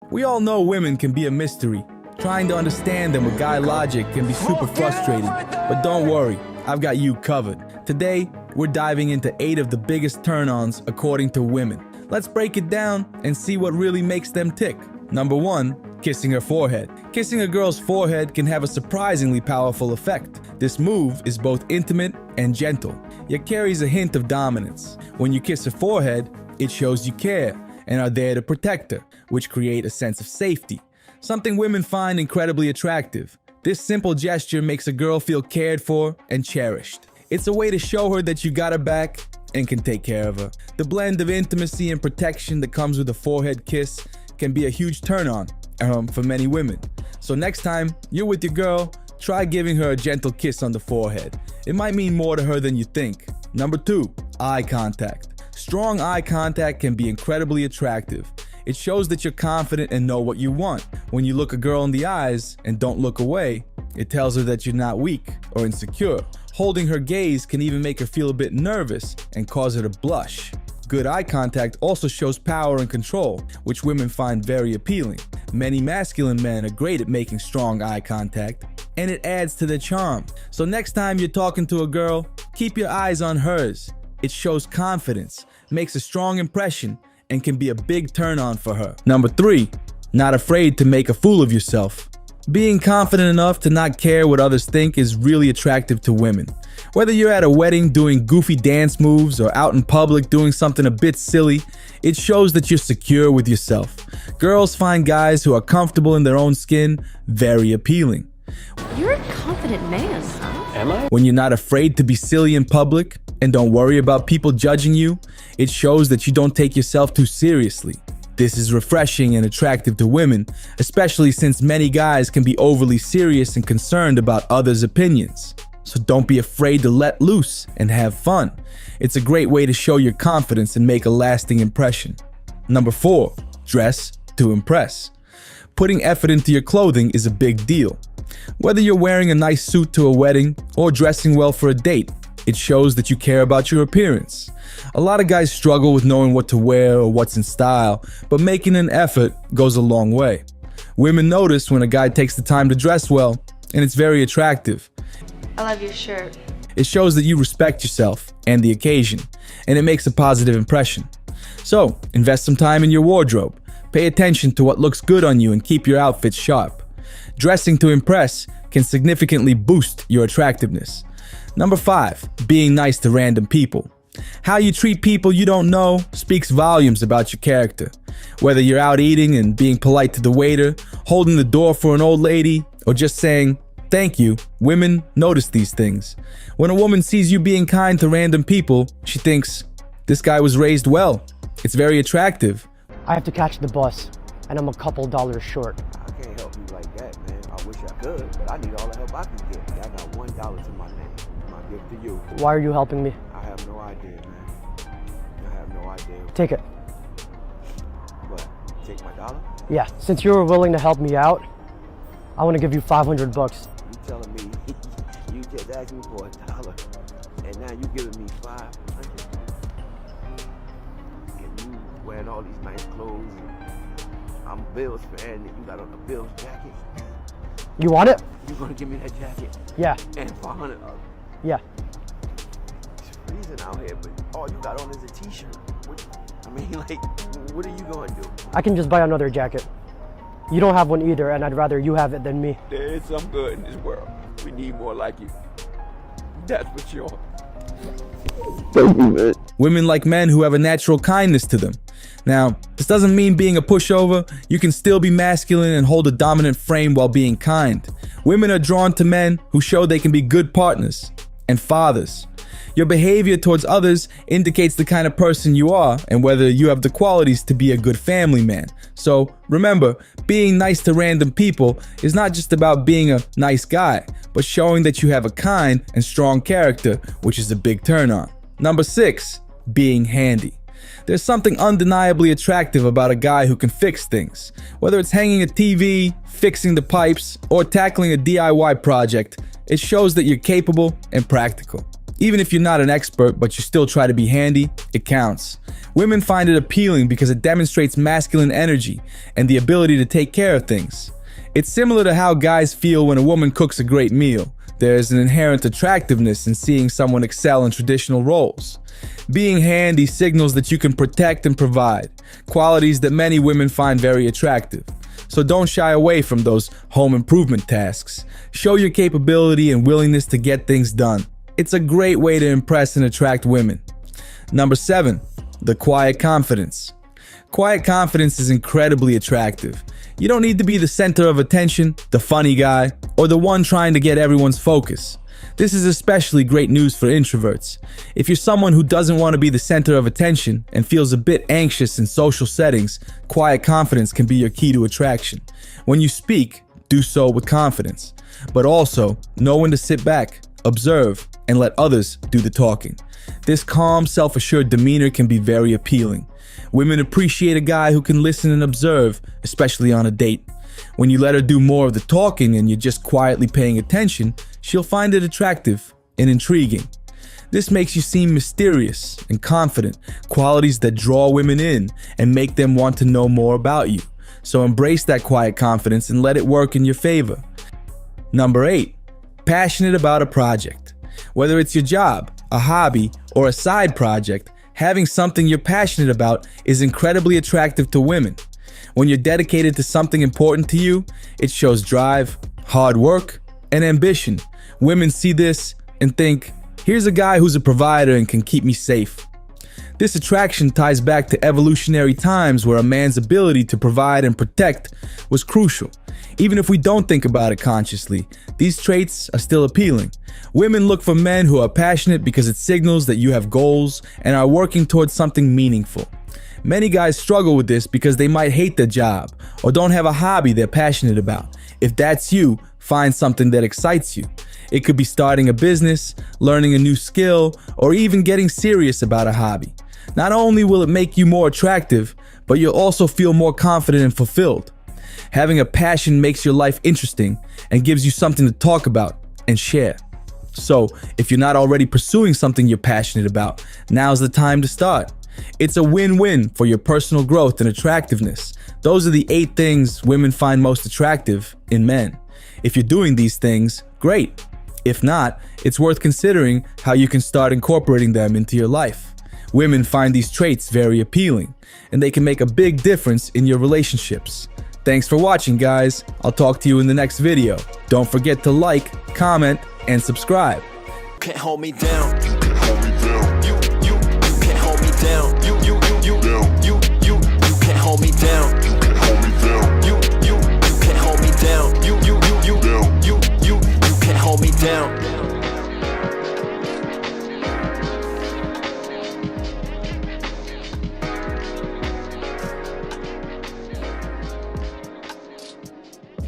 We all know women can be a mystery. Trying to understand them with guy logic can be super frustrating, but don't worry, I've got you covered. Today, we're diving into 8 of the biggest turn-ons according to women. Let's break it down and see what really makes them tick. Number 1, kissing her forehead. Kissing a girl's forehead can have a surprisingly powerful effect. This move is both intimate and gentle, yet carries a hint of dominance. When you kiss her forehead, it shows you care and are there to protect her, which create a sense of safety. Something women find incredibly attractive. This simple gesture makes a girl feel cared for and cherished. It's a way to show her that you got her back and can take care of her. The blend of intimacy and protection that comes with a forehead kiss can be a huge turn-on for many women. So next time you're with your girl, try giving her a gentle kiss on the forehead. It might mean more to her than you think. Number 2, eye contact. Strong eye contact can be incredibly attractive. It shows that you're confident and know what you want. When you look a girl in the eyes and don't look away, it tells her that you're not weak or insecure. Holding her gaze can even make her feel a bit nervous and cause her to blush. Good eye contact also shows power and control, which women find very appealing. Many masculine men are great at making strong eye contact, and it adds to their charm. So next time you're talking to a girl, keep your eyes on hers. It shows confidence, makes a strong impression, and can be a big turn-on for her. Number 3, not afraid to make a fool of yourself. Being confident enough to not care what others think is really attractive to women. Whether you're at a wedding doing goofy dance moves or out in public doing something a bit silly, it shows that you're secure with yourself. Girls find guys who are comfortable in their own skin very appealing. You're a confident man. Am I? When you're not afraid to be silly in public and don't worry about people judging you, it shows that you don't take yourself too seriously. This is refreshing and attractive to women, especially since many guys can be overly serious and concerned about others' opinions. So don't be afraid to let loose and have fun. It's a great way to show your confidence and make a lasting impression. Number 4, dress to impress. Putting effort into your clothing is a big deal. Whether you're wearing a nice suit to a wedding or dressing well for a date, it shows that you care about your appearance. A lot of guys struggle with knowing what to wear or what's in style, but making an effort goes a long way. Women notice when a guy takes the time to dress well, and it's very attractive. I love your shirt. It shows that you respect yourself and the occasion, and it makes a positive impression. So, invest some time in your wardrobe. Pay attention to what looks good on you and keep your outfit sharp. Dressing to impress can significantly boost your attractiveness. Number 5, being nice to random people. How you treat people you don't know speaks volumes about your character. Whether you're out eating and being polite to the waiter, holding the door for an old lady, or just saying thank you, women notice these things. When a woman sees you being kind to random people, she thinks, this guy was raised well. It's very attractive. I have to catch the bus, and I'm a couple dollars short. I can't help you like that, man. I wish I could, but I need all the help I can get. I got $1 to my name. My gift to you. Why are you helping me? I have no idea, man. I have no idea. Take it. What? Take my dollar? Yeah, since you were willing to help me out, I want to give you $500. You telling me you just asked me for $1, and now you giving me $500? And you wearing all these nice clothes, and I'm a Bills fan, and you got on a Bills jacket. You want it? You gonna give me that jacket? Yeah, And $500. yeah. It's freezing out here, but all you got on is a t-shirt. I mean, like, what are you gonna do? I can just buy another jacket. You don't have one either, and I'd rather you have it than me. There is some good in this world. We need more like you. That's what you are. Thank you, man. Women like men who have a natural kindness to them. Now, this doesn't mean being a pushover. You can still be masculine and hold a dominant frame while being kind. Women are drawn to men who show they can be good partners and fathers. Your behavior towards others indicates the kind of person you are and whether you have the qualities to be a good family man. So remember, being nice to random people is not just about being a nice guy, but showing that you have a kind and strong character, which is a big turn on. Number 6, being handy. There's something undeniably attractive about a guy who can fix things. Whether it's hanging a TV, fixing the pipes, or tackling a DIY project, it shows that you're capable and practical. Even if you're not an expert, but you still try to be handy, it counts. Women find it appealing because it demonstrates masculine energy and the ability to take care of things. It's similar to how guys feel when a woman cooks a great meal. There's an inherent attractiveness in seeing someone excel in traditional roles. Being handy signals that you can protect and provide, qualities that many women find very attractive. So don't shy away from those home improvement tasks. Show your capability and willingness to get things done. It's a great way to impress and attract women. Number 7, the quiet confidence. Quiet confidence is incredibly attractive. You don't need to be the center of attention, the funny guy, or the one trying to get everyone's focus. This is especially great news for introverts. If you're someone who doesn't want to be the center of attention and feels a bit anxious in social settings, quiet confidence can be your key to attraction. When you speak, do so with confidence, but also know when to sit back, observe, and let others do the talking. This calm, self-assured demeanor can be very appealing. Women appreciate a guy who can listen and observe, especially on a date. When you let her do more of the talking and you're just quietly paying attention, she'll find it attractive and intriguing. This makes you seem mysterious and confident, qualities that draw women in and make them want to know more about you. So embrace that quiet confidence and let it work in your favor. Number 8, passionate about a project. Whether it's your job, a hobby, or a side project, having something you're passionate about is incredibly attractive to women. When you're dedicated to something important to you, it shows drive, hard work, and ambition. Women see this and think, here's a guy who's a provider and can keep me safe. This attraction ties back to evolutionary times where a man's ability to provide and protect was crucial. Even if we don't think about it consciously, these traits are still appealing. Women look for men who are passionate because it signals that you have goals and are working towards something meaningful. Many guys struggle with this because they might hate their job or don't have a hobby they're passionate about. If that's you, find something that excites you. It could be starting a business, learning a new skill, or even getting serious about a hobby. Not only will it make you more attractive, but you'll also feel more confident and fulfilled. Having a passion makes your life interesting and gives you something to talk about and share. So, if you're not already pursuing something you're passionate about, now's the time to start. It's a win-win for your personal growth and attractiveness. Those are the 8 things women find most attractive in men. If you're doing these things, great. If not, it's worth considering how you can start incorporating them into your life. Women find these traits very appealing, and they can make a big difference in your relationships. Thanks for watching, guys. I'll talk to you in the next video. Don't forget to like, comment, and subscribe. Can't hold me down.